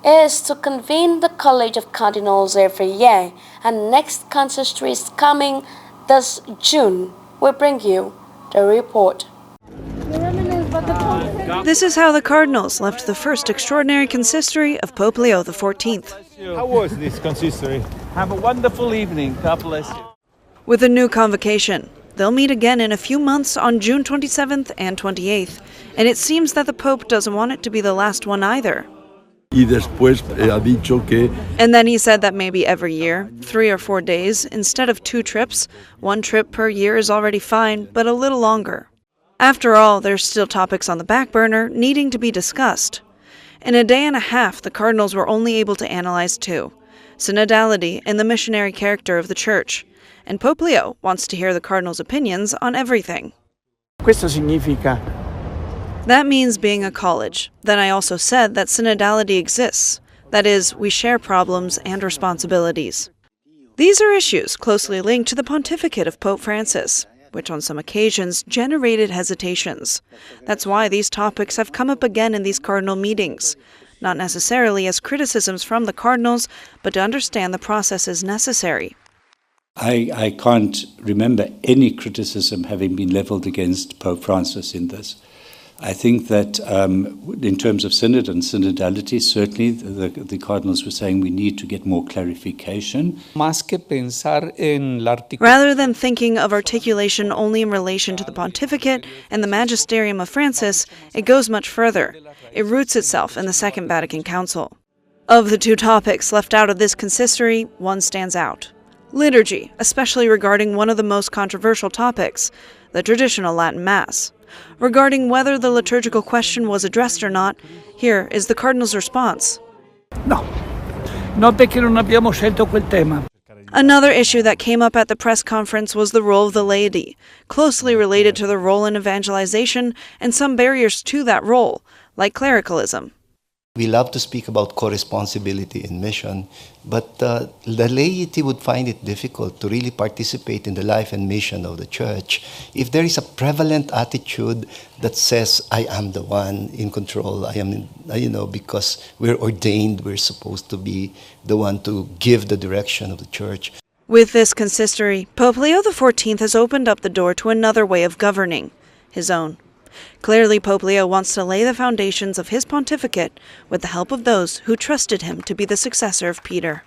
is to convene the College of Cardinals every year, and next Consistory is coming this June. We bring you the report. This is how the Cardinals left the first extraordinary consistory of Pope Leo XIV. How was this consistory? Have a wonderful evening. God bless you. With a new convocation, they'll meet again in a few months on June 27th and 28th, and it seems that the Pope doesn't want it to be the last one either. And then he said that maybe every year, 3 or 4 days, instead of 2 trips, 1 trip per year is already fine, but a little longer. After all, there's still topics on the back burner needing to be discussed. In a day and a half, the Cardinals were only able to analyze 2: synodality and the missionary character of the Church. And Pope Leo wants to hear the Cardinals' opinions on everything. Questo significa. That means being a college. Then I also said that synodality exists. That is, we share problems and responsibilities. These are issues closely linked to the pontificate of Pope Francis, which on some occasions generated hesitations. That's why these topics have come up again in these cardinal meetings, not necessarily as criticisms from the cardinals, but to understand the processes necessary. I can't remember any criticism having been leveled against Pope Francis in this. I think that in terms of synod and synodality, certainly the cardinals were saying we need to get more clarification. Rather than thinking of articulation only in relation to the pontificate and the magisterium of Francis, it goes much further. It roots itself in the Second Vatican Council. Of the 2 topics left out of this consistory, one stands out: liturgy, especially regarding one of the most controversial topics, the traditional Latin Mass. Regarding whether the liturgical question was addressed or not, here is the Cardinal's response. No, perché non abbiamo scelto quel tema. Another issue that came up at the press conference was the role of the laity, closely related to the role in evangelization and some barriers to that role, like clericalism. We love to speak about co-responsibility in mission, but the laity would find it difficult to really participate in the life and mission of the Church if there is a prevalent attitude that says, I am the one in control, because we're ordained, we're supposed to be the one to give the direction of the Church. With this consistory, Pope Leo XIV has opened up the door to another way of governing, his own. Clearly, Pope Leo wants to lay the foundations of his pontificate with the help of those who trusted him to be the successor of Peter.